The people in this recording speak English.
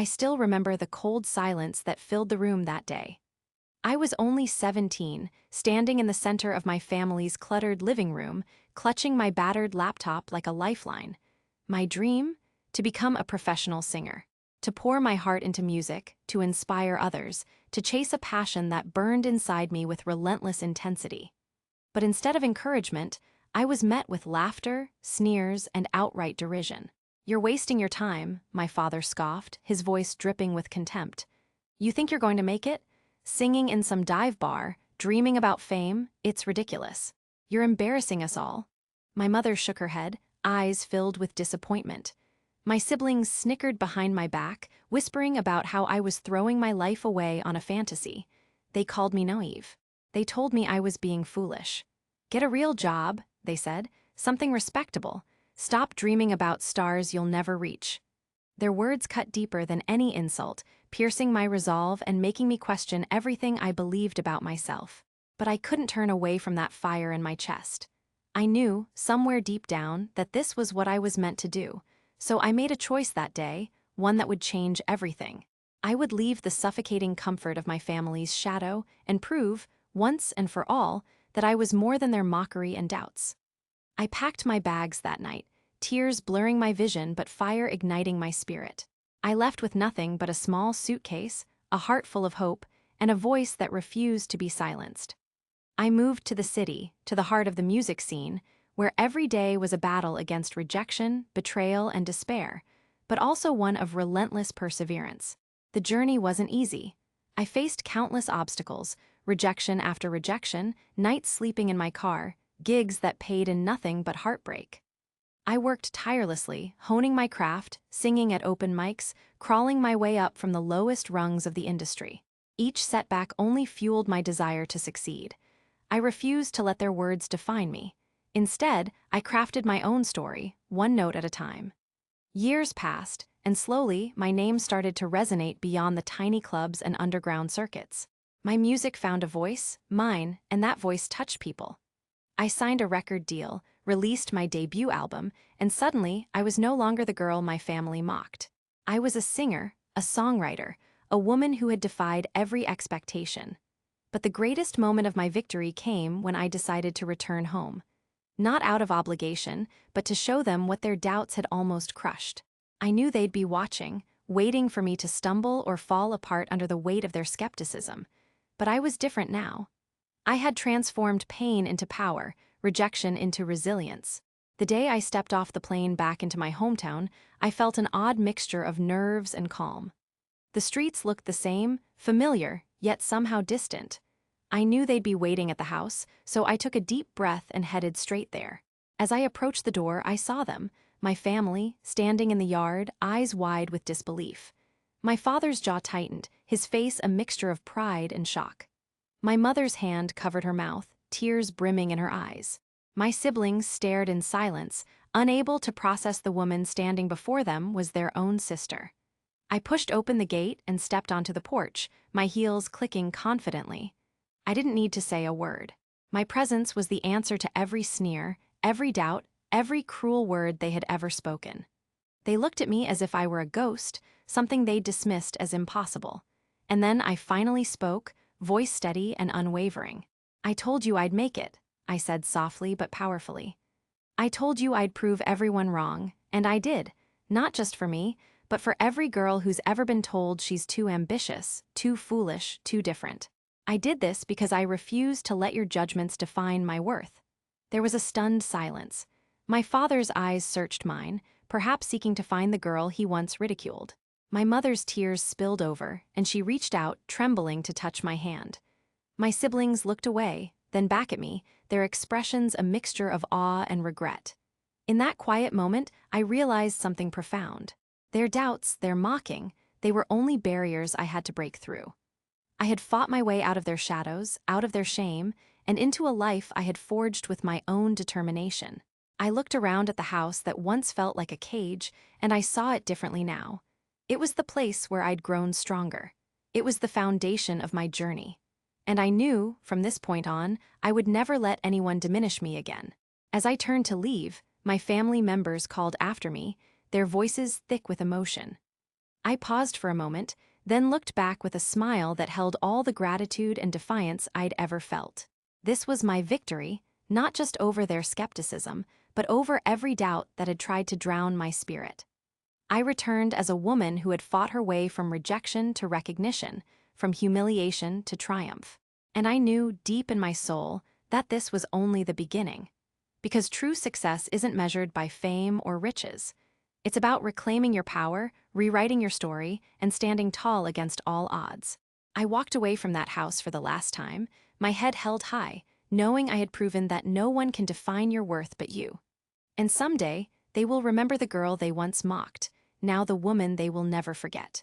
I still remember the cold silence that filled the room that day. I was only 17, standing in the center of my family's cluttered living room, clutching my battered laptop like a lifeline. My dream? To become a professional singer. To pour my heart into music, to inspire others, to chase a passion that burned inside me with relentless intensity. But instead of encouragement, I was met with laughter, sneers, and outright derision. "You're wasting your time," my father scoffed, his voice dripping with contempt. "You think you're going to make it? Singing in some dive bar, dreaming about fame, it's ridiculous. You're embarrassing us all." My mother shook her head, eyes filled with disappointment. My siblings snickered behind my back, whispering about how I was throwing my life away on a fantasy. They called me naive. They told me I was being foolish. "Get a real job," they said, "something respectable. Stop dreaming about stars you'll never reach." Their words cut deeper than any insult, piercing my resolve and making me question everything I believed about myself. But I couldn't turn away from that fire in my chest. I knew, somewhere deep down, that this was what I was meant to do. So I made a choice that day, one that would change everything. I would leave the suffocating comfort of my family's shadow and prove, once and for all, that I was more than their mockery and doubts. I packed my bags that night, tears blurring my vision but fire igniting my spirit. I left with nothing but a small suitcase, a heart full of hope, and a voice that refused to be silenced. I moved to the city, to the heart of the music scene, where every day was a battle against rejection, betrayal, and despair, but also one of relentless perseverance. The journey wasn't easy. I faced countless obstacles, rejection after rejection, nights sleeping in my car, gigs that paid in nothing but heartbreak. I worked tirelessly, honing my craft, singing at open mics, crawling my way up from the lowest rungs of the industry. Each setback only fueled my desire to succeed. I refused to let their words define me. Instead, I crafted my own story, one note at a time. Years passed, and slowly, my name started to resonate beyond the tiny clubs and underground circuits. My music found a voice, mine, and that voice touched people. I signed a record deal, released my debut album, and suddenly I was no longer the girl my family mocked. I was a singer, a songwriter, a woman who had defied every expectation. But the greatest moment of my victory came when I decided to return home. Not out of obligation, but to show them what their doubts had almost crushed. I knew they'd be watching, waiting for me to stumble or fall apart under the weight of their skepticism. But I was different now. I had transformed pain into power, rejection into resilience. The day I stepped off the plane back into my hometown, I felt an odd mixture of nerves and calm. The streets looked the same, familiar, yet somehow distant. I knew they'd be waiting at the house, so I took a deep breath and headed straight there. As I approached the door, I saw them, my family, standing in the yard, eyes wide with disbelief. My father's jaw tightened, his face a mixture of pride and shock. My mother's hand covered her mouth, tears brimming in her eyes. My siblings stared in silence, unable to process the woman standing before them was their own sister. I pushed open the gate and stepped onto the porch, my heels clicking confidently. I didn't need to say a word. My presence was the answer to every sneer, every doubt, every cruel word they had ever spoken. They looked at me as if I were a ghost, something they dismissed as impossible. And then I finally spoke, voice steady and unwavering. "I told you I'd make it," I said softly but powerfully. "I told you I'd prove everyone wrong, and I did, not just for me, but for every girl who's ever been told she's too ambitious, too foolish, too different. I did this because I refused to let your judgments define my worth." There was a stunned silence. My father's eyes searched mine, perhaps seeking to find the girl he once ridiculed. My mother's tears spilled over, and she reached out, trembling to touch my hand. My siblings looked away, then back at me, their expressions a mixture of awe and regret. In that quiet moment, I realized something profound. Their doubts, their mocking, they were only barriers I had to break through. I had fought my way out of their shadows, out of their shame, and into a life I had forged with my own determination. I looked around at the house that once felt like a cage, and I saw it differently now. It was the place where I'd grown stronger. It was the foundation of my journey. And I knew, from this point on, I would never let anyone diminish me again. As I turned to leave, my family members called after me, their voices thick with emotion. I paused for a moment, then looked back with a smile that held all the gratitude and defiance I'd ever felt. This was my victory, not just over their skepticism, but over every doubt that had tried to drown my spirit. I returned as a woman who had fought her way from rejection to recognition, from humiliation to triumph. And I knew, deep in my soul, that this was only the beginning. Because true success isn't measured by fame or riches. It's about reclaiming your power, rewriting your story, and standing tall against all odds. I walked away from that house for the last time, my head held high, knowing I had proven that no one can define your worth but you. And someday, they will remember the girl they once mocked, now the woman they will never forget.